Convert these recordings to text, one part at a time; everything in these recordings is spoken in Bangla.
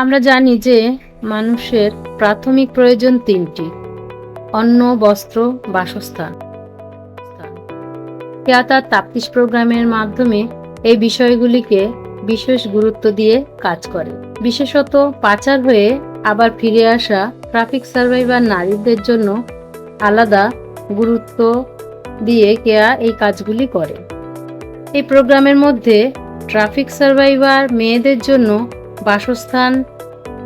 আমরা জানি যে মানুষের প্রাথমিক প্রয়োজন তিনটি: অন্ন, বস্ত্র, বাসস্থান। কেয়া তার তাপ্তিশ প্রোগ্রামের মাধ্যমে এই বিষয়গুলিকে বিশেষ গুরুত্ব দিয়ে কাজ করে। বিশেষত পাচার হয়ে আবার ফিরে আসা ট্রাফিক সার্ভাইভার নারীদের জন্য আলাদা গুরুত্ব দিয়ে কেয়া এই কাজগুলি করে। এই প্রোগ্রামের মধ্যে ট্রাফিক সার্ভাইভার মেয়েদের জন্য বাসস্থান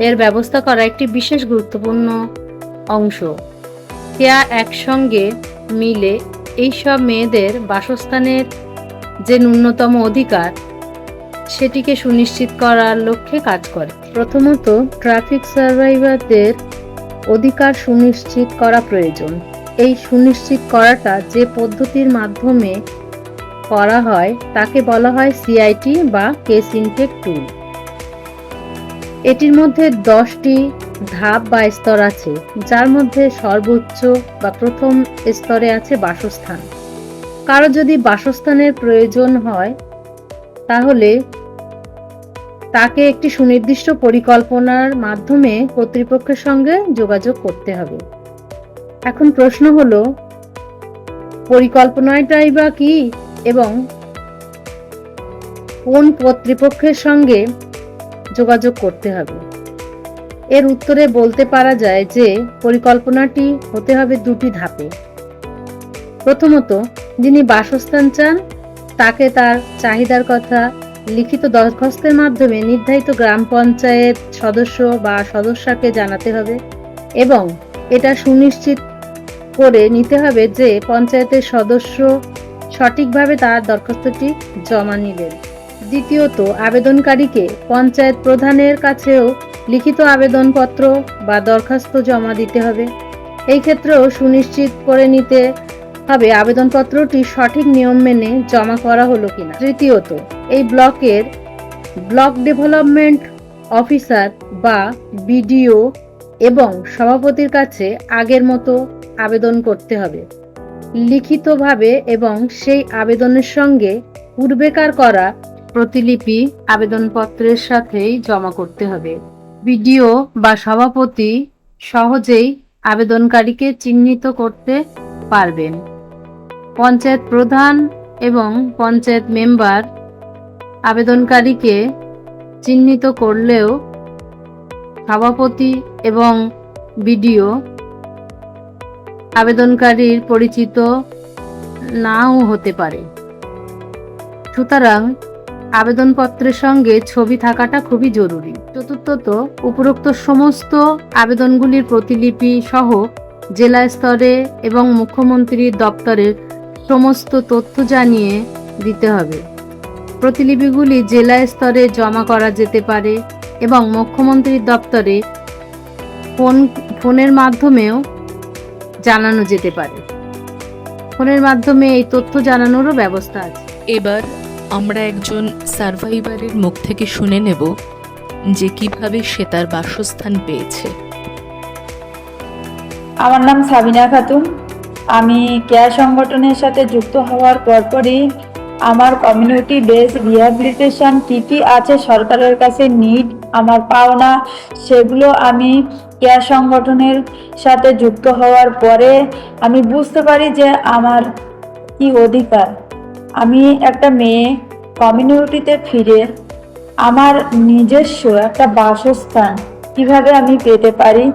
এর ব্যবস্থা করা একটি বিশেষ গুরুত্বপূর্ণ অংশ। কেয়া একসঙ্গে মিলে এইসব মেয়েদের বাসস্থানের যে ন্যূনতম অধিকার সেটিকে সুনিশ্চিত করার লক্ষ্যে কাজ করে। প্রথমত, ট্রাফিক সার্ভাইভারদের অধিকার সুনিশ্চিত করা প্রয়োজন। এই সুনিশ্চিত করাটা যে পদ্ধতির মাধ্যমে করা হয় তাকে বলা হয় সিআইটি বা কেস ইনটেক টুল। এটির মধ্যে 10টি ধাপ বা স্তর আছে, যার মধ্যে সর্বোচ্চ বা প্রথম স্তরে আছে বাসস্থান। কারো যদি বাসস্থানের প্রয়োজন হয় তাহলে তাকে একটি সুনির্দিষ্ট পরিকল্পনার মাধ্যমে কর্তৃপক্ষের সঙ্গে যোগাযোগ করতে হবে। এখন প্রশ্ন হলো, পরিকল্পনাটাই বা কি এবং কোন কর্তৃপক্ষের সঙ্গে যোগাযোগ করতে হবে? এর উত্তরে বলতে পারা যায় যে পরিকল্পনাটি হতে হবে দুটি ধাপে। প্রথমত, যিনি বাসস্থান চান তাকে তার চাহিদার কথা লিখিত দরখাস্তের মাধ্যমে নির্ধারিত গ্রাম পঞ্চায়েত সদস্য বা সদস্যকে জানাতে হবে এবং এটা সুনিশ্চিত করে নিতে হবে যে পঞ্চায়েতের সদস্য সঠিকভাবে তার দরখাস্তটি জমা নিলেন। দ্বিতীয়ত, আবেদনকারীকে পঞ্চায়েত প্রধানের কাছেও লিখিত আবেদনপত্র বা দরখাস্ত জমা দিতে হবে। এই ক্ষেত্রেও সুনিশ্চিত করে নিতে হবে আবেদনপত্রটি সঠিক নিয়ম মেনে জমা করা হলো কিনা। তৃতীয়ত, এই ব্লকের ব্লক ডেভেলপমেন্ট অফিসার বা বিডিও এবং সভাপতির কাছে আগের মতো আবেদন করতে হবে লিখিতভাবে এবং সেই আবেদনের সঙ্গে পূর্বেকার করা প্রতিলিপি আবেদনপত্রের সাথেই জমা করতে হবে। বিডিও বা সভাপতি সহজেই আবেদনকারীকে চিহ্নিত করতে পারবেন। পঞ্চায়েত প্রধান এবং পঞ্চায়েত মেম্বার আবেদনকারীকে চিহ্নিত করলেও সভাপতি এবং বিডিও আবেদনকারীর পরিচিত নাও হতে পারে। সুতরাং আবেদনপত্রের সঙ্গে ছবি থাকাটা খুবই জরুরি। চতুর্থত, উপরোক্ত সমস্ত আবেদনগুলির প্রতিলিপি সহ জেলা স্তরে এবং মুখ্যমন্ত্রীর দপ্তরের সমস্ত তথ্য জানিয়ে দিতে হবে। প্রতিলিপিগুলি জেলা স্তরে জমা করা যেতে পারে এবং মুখ্যমন্ত্রীর দপ্তরে ফোনের মাধ্যমেও জানানো যেতে পারে। ফোনের মাধ্যমে এই তথ্য জানানোরও ব্যবস্থা আছে। এবার আমরা একজন সার্ভাইভারের মুখ থেকে শুনে নেব যে কিভাবে সে তার বাসস্থান পেয়েছে। আমার নাম সাবিনা খাতুন। আমি কেয়া সংগঠনের সাথে যুক্ত হওয়ার পরপরই আমার কমিউনিটি বেস রিহ্যাবিলিটেশন কী আছে সরকারের কাছে নিড, আমার পাওনা, সেগুলো আমি কেয়া সংগঠনের সাথে যুক্ত হওয়ার পরে আমি বুঝতে পারি যে আমার কি অধিকার। আমি একটা মেয়ে কমিউনিটিতে ফিরে আমার নিজস্ব একটা বাসস্থান কিভাবে আমি পেতে পারি,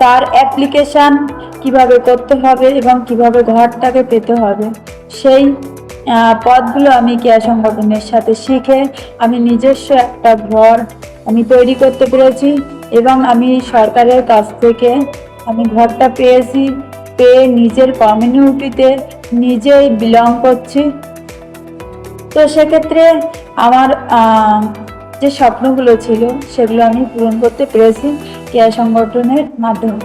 তার অ্যাপ্লিকেশান কিভাবে করতে হবে এবং কিভাবে ঘরটাকে পেতে হবে, সেই পথগুলো আমি কেয়া সংগঠনের সাথে শিখে আমি নিজস্ব একটা ঘর আমি তৈরি করতে পেরেছি এবং আমি সরকারের কাছ থেকে আমি ঘরটা পেয়েছি, পেয়ে নিজের কমিউনিটিতে নিজেই বিলং করছি। তো সেক্ষেত্রে আমার যে স্বপ্নগুলো ছিল সেগুলো আমি পূরণ করতে পেরেছি কেয়া সংগঠনের মাধ্যমে।